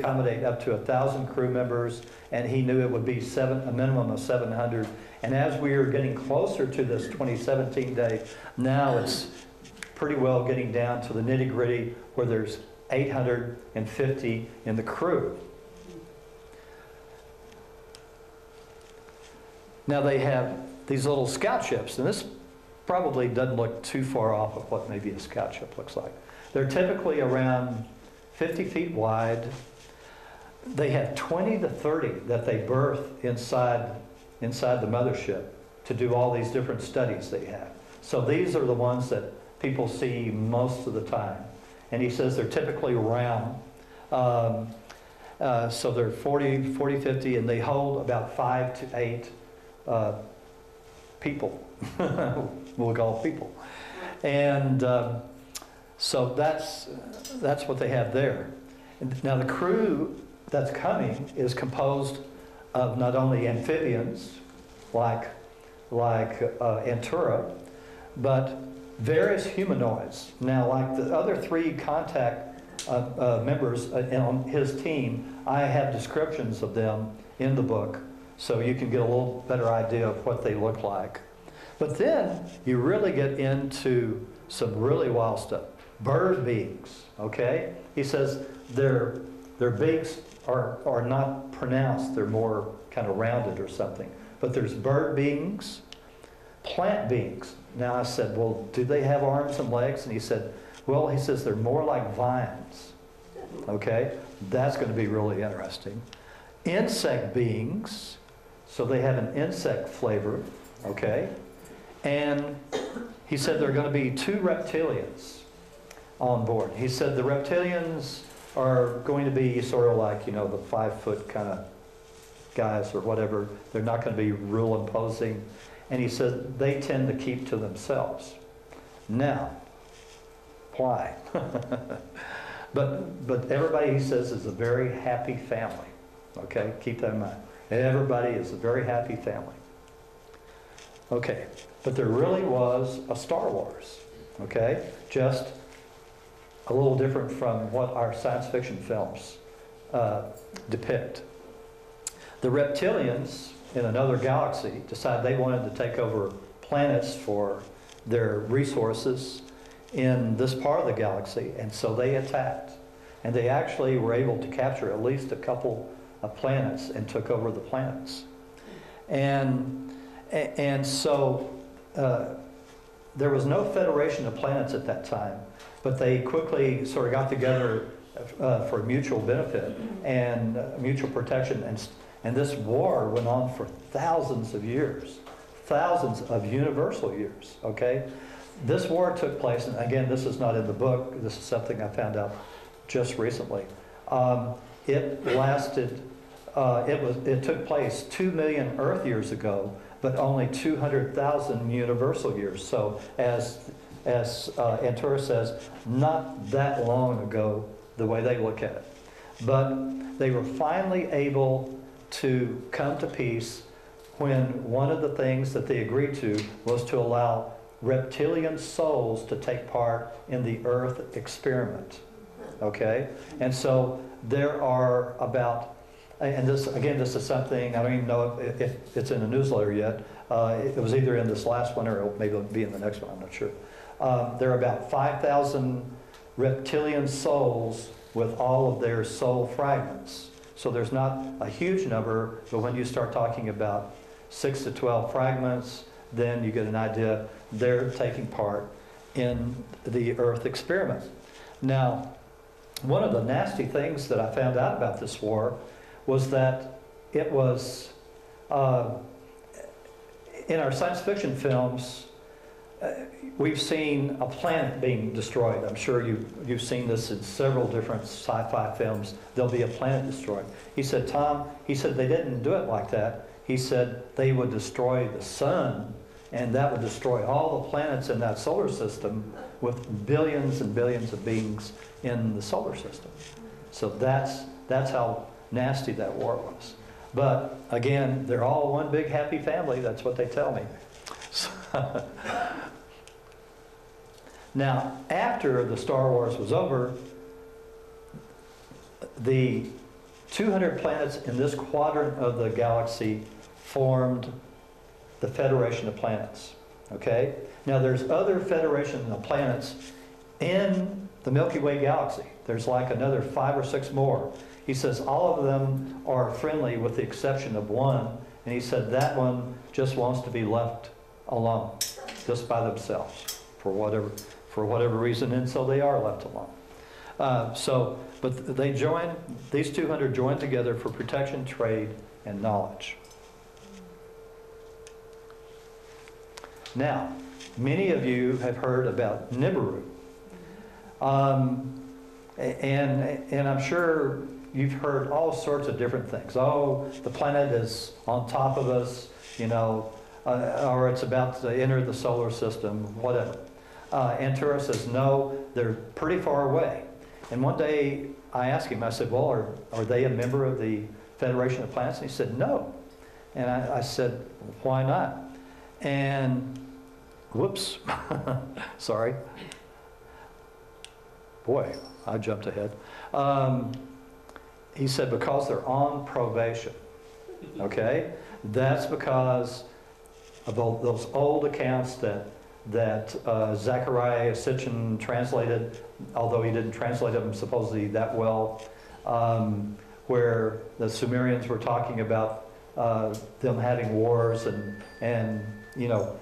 accommodate up to 1,000 crew members, and he knew it would be a minimum of 700. And as we are getting closer to this 2017 day, now it's pretty well getting down to the nitty-gritty where there's 850 in the crew. Now they have these little scout ships, and this probably doesn't look too far off of what maybe a scout ship looks like. They're typically around 50 feet wide. They have 20 to 30 that they berth inside the mothership to do all these different studies they have. So these are the ones that people see most of the time. And he says they're typically round. So they're 40, 50, and they hold about 5 to 8 people. We'll call people. And so that's what they have there. Now the crew that's coming is composed of not only amphibians like Antura, but various humanoids. Now, like the other 3 contact members on his team, I have descriptions of them in the book, so you can get a little better idea of what they look like. But then you really get into some really wild stuff. Bird beaks, okay? He says their beaks are not pronounced, they're more kind of rounded or something. But there's bird beings, plant beings. Now I said, well, do they have arms and legs? And he said, well, he says they're more like vines. Okay, that's going to be really interesting. Insect beings, so they have an insect flavor, okay? And he said there are going to be 2 reptilians on board. He said the reptilians are going to be sort of like, you know, the 5-foot kind of guys or whatever. They're not going to be real imposing. And he said they tend to keep to themselves. Now, why? But everybody, he says, is a very happy family. Okay, keep that in mind. Everybody is a very happy family. Okay, but there really was a Star Wars. Okay, just a little different from what our science fiction films depict. The reptilians in another galaxy decided they wanted to take over planets for their resources in this part of the galaxy, and so they attacked. And they actually were able to capture at least a couple of planets and took over the planets. And so there was no federation of planets at that time, but they quickly sort of got together for mutual benefit and mutual protection. And this war went on for thousands of years, thousands of universal years, okay? This war took place, and again, this is not in the book, this is something I found out just recently. It lasted, it took place 2 million Earth years ago, but only 200,000 universal years. So as Antura says, not that long ago, the way they look at it. But they were finally able to come to peace when one of the things that they agreed to was to allow reptilian souls to take part in the Earth experiment. Okay? And so there are about, and this, again, this is something, I don't even know if it's in the newsletter yet. It was either in this last one or maybe it'll be in the next one, I'm not sure. There are about 5,000 reptilian souls with all of their soul fragments. So there's not a huge number, but when you start talking about 6 to 12 fragments, then you get an idea they're taking part in the Earth experiment. Now, one of the nasty things that I found out about this war was that it was, in our science fiction films, we've seen a planet being destroyed. I'm sure you've seen this in several different sci-fi films. There'll be a planet destroyed. He said, Tom, he said they didn't do it like that. He said they would destroy the sun, and that would destroy all the planets in that solar system with billions and billions of beings in the solar system. So that's how nasty that war was. But again, they're all one big happy family. That's what they tell me. Now, after the Star Wars was over, the 200 planets in this quadrant of the galaxy formed the Federation of Planets. Okay? Now there's other Federation of Planets in the Milky Way galaxy. There's like another 5 or 6 more. He says all of them are friendly with the exception of one, and he said that one just wants to be left alone, just by themselves, for whatever reason, and so they are left alone. But they join, these 200 join together for protection, trade, and knowledge. Now, many of you have heard about Nibiru. And I'm sure you've heard all sorts of different things. Oh, the planet is on top of us, you know, or it's about to enter the solar system, whatever. Antura says, no, they're pretty far away. And one day I asked him, I said, well, are they a member of the Federation of Planets? And he said, no. And I said, why not? And, whoops, sorry. Boy, I jumped ahead. He said, because they're on probation. Okay? That's because of those old accounts that Zechariah Sitchin translated, although he didn't translate them supposedly that well, where the Sumerians were talking about them having wars and you know,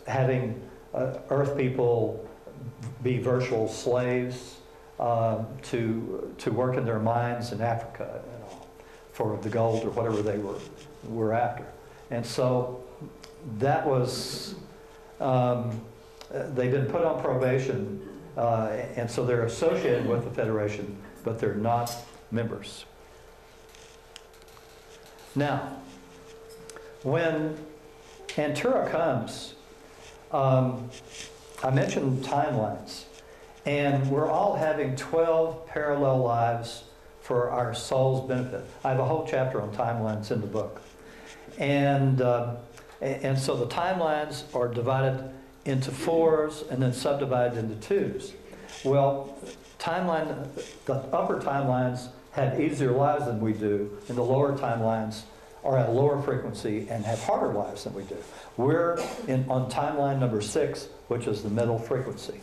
having Earth people be virtual slaves to work in their mines in Africa, you know, for the gold or whatever they were after. And so that was, they've been put on probation, and so they're associated with the Federation, but they're not members. Now, when Antura comes, I mentioned timelines, and we're all having 12 parallel lives for our soul's benefit. I have a whole chapter on timelines in the book. And so the timelines are divided into 4s and then subdivided into 2s. Well, the upper timelines have easier lives than we do, and the lower timelines are at a lower frequency and have harder lives than we do. We're on timeline number 6, which is the middle frequency.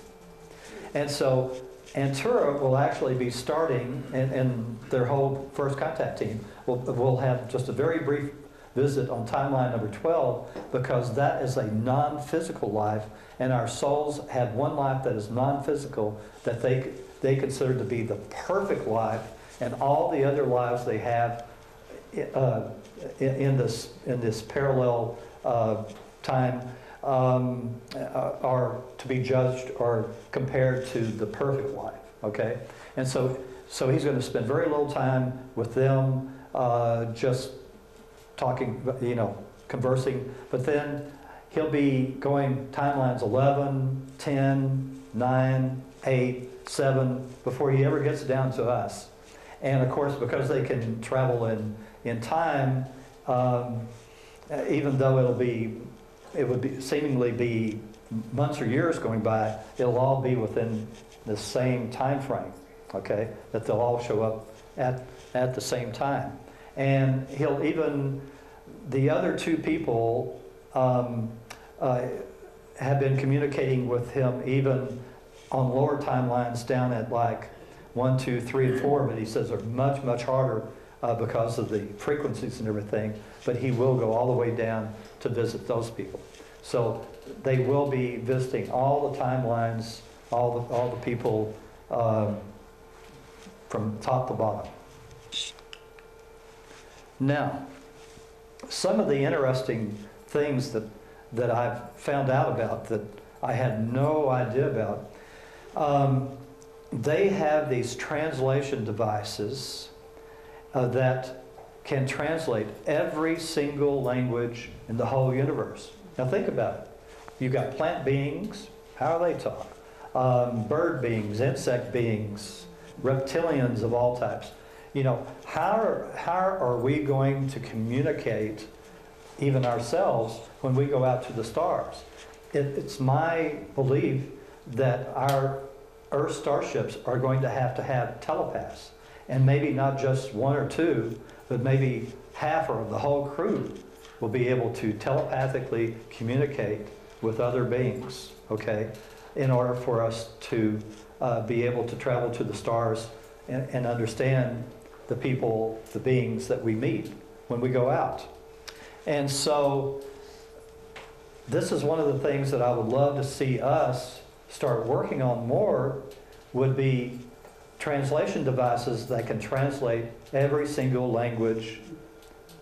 And so Antura will actually be starting, and their whole first contact team will have just a very brief visit on timeline number 12, because that is a non-physical life, and our souls have one life that is non-physical that they consider to be the perfect life, and all the other lives they have in this parallel time are to be judged or compared to the perfect life. Okay, and so he's going to spend very little time with them, just talking, you know, conversing, but then he'll be going timelines 11, 10, 9, 8, 7, before he ever gets down to us. And of course, because they can travel in time, even though it would be seemingly be months or years going by, it'll all be within the same time frame, okay, that they'll all show up at the same time. And he'll even, the other 2 people have been communicating with him even on lower timelines down at like 1, 2, 3, and 4, but he says are much, much harder because of the frequencies and everything, but he will go all the way down to visit those people. So they will be visiting all the timelines, all the people from top to bottom. Now, some of the interesting things that I've found out about that I had no idea about, they have these translation devices that can translate every single language in the whole universe. Now think about it. You've got plant beings, how are they taught? Bird beings, insect beings, reptilians of all types. You know, how are we going to communicate even ourselves when we go out to the stars? It's my belief that our Earth starships are going to have telepaths. And maybe not just one or two, but maybe half or the whole crew will be able to telepathically communicate with other beings, okay, in order for us to be able to travel to the stars and understand the people, the beings that we meet when we go out. And so this is one of the things that I would love to see us start working on more, would be translation devices that can translate every single language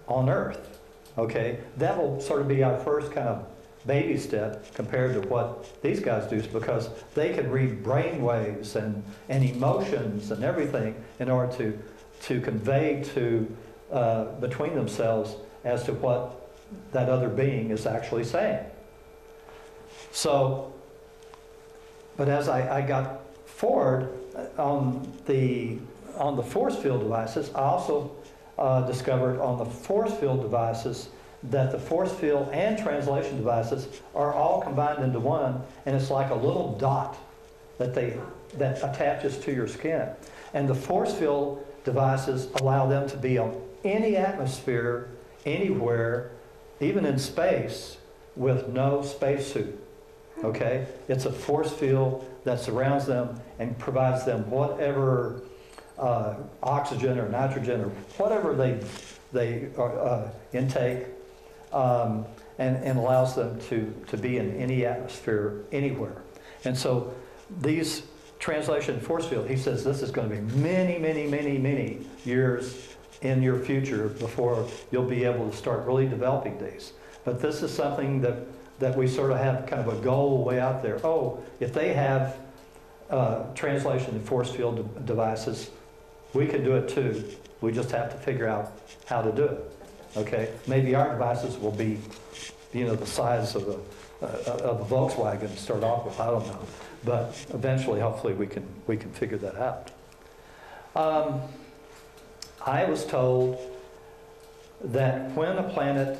on Earth. Okay, that will sort of be our first kind of baby step compared to what these guys do, because they can read brain waves and emotions and everything in order to convey to between themselves as to what that other being is actually saying. So, but as I got forward on the force field devices, I also discovered on the force field devices that the force field and translation devices are all combined into one, and it's like a little dot that attaches to your skin. And the force field devices allow them to be on any atmosphere, anywhere, even in space, with no spacesuit. Okay? It's a force field that surrounds them and provides them whatever oxygen or nitrogen or whatever they intake, and allows them to be in any atmosphere anywhere. And so these translation force field, he says this is going to be many, many, many, many years in your future before you'll be able to start really developing these. But this is something that we sort of have kind of a goal way out there. Oh, if they have translation and force field devices, we can do it too. We just have to figure out how to do it. Okay? Maybe our devices will be, the size of a Volkswagen to start off with. I don't know. But eventually, hopefully, we can figure that out. I was told that when a planet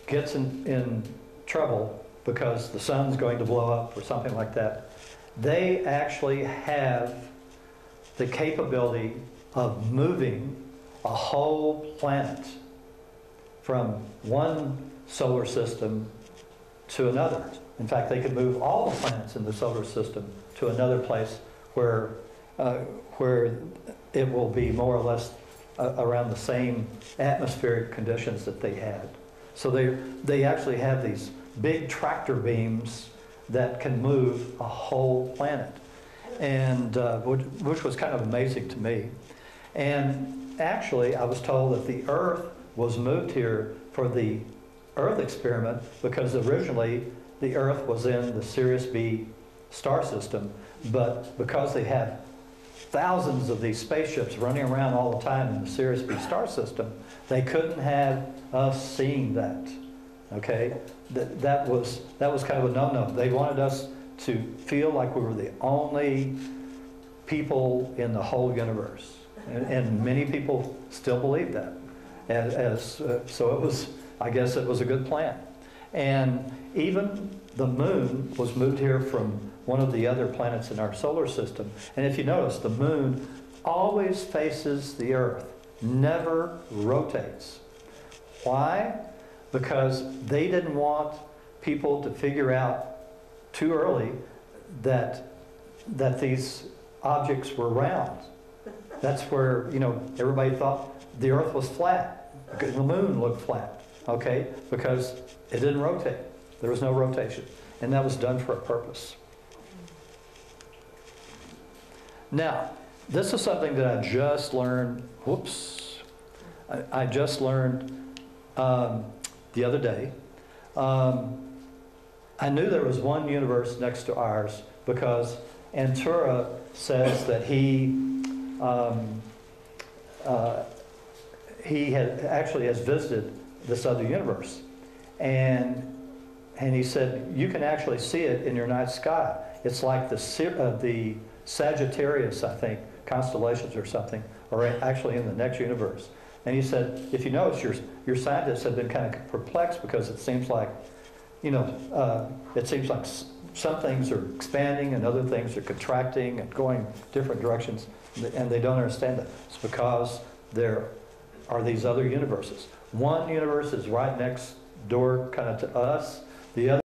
gets in trouble because the sun's going to blow up or something like that, they actually have the capability of moving a whole planet from one solar system to another. In fact, they could move all the planets in the solar system to another place where it will be more or less around the same atmospheric conditions that they had. So they actually have these big tractor beams that can move a whole planet, and which was kind of amazing to me. And actually, I was told that the Earth was moved here for the Earth experiment because originally the Earth was in the Sirius B star system, but because they have thousands of these spaceships running around all the time in the Sirius B star system, they couldn't have us seeing that. Okay, that was kind of a no-no. They wanted us to feel like we were the only people in the whole universe, and many people still believe that. So it was, I guess, it was a good plan. And even the moon was moved here from one of the other planets in our solar system. And if you notice, the moon always faces the Earth, never rotates. Why? Because they didn't want people to figure out too early that these objects were round. That's where, everybody thought the Earth was flat. The moon looked flat, okay? Because it didn't rotate. There was no rotation. And that was done for a purpose. Now, this is something that I just learned, I just learned the other day. I knew there was one universe next to ours because Antura says that he has visited this other universe, and he said you can actually see it in your night sky. It's like the Sagittarius, I think, constellations or something, or actually in the next universe. And he said, if you notice, your scientists have been kind of perplexed because it seems like, some things are expanding and other things are contracting and going different directions. And they don't understand that. It's because there are these other universes. One universe is right next door kind of to us. The other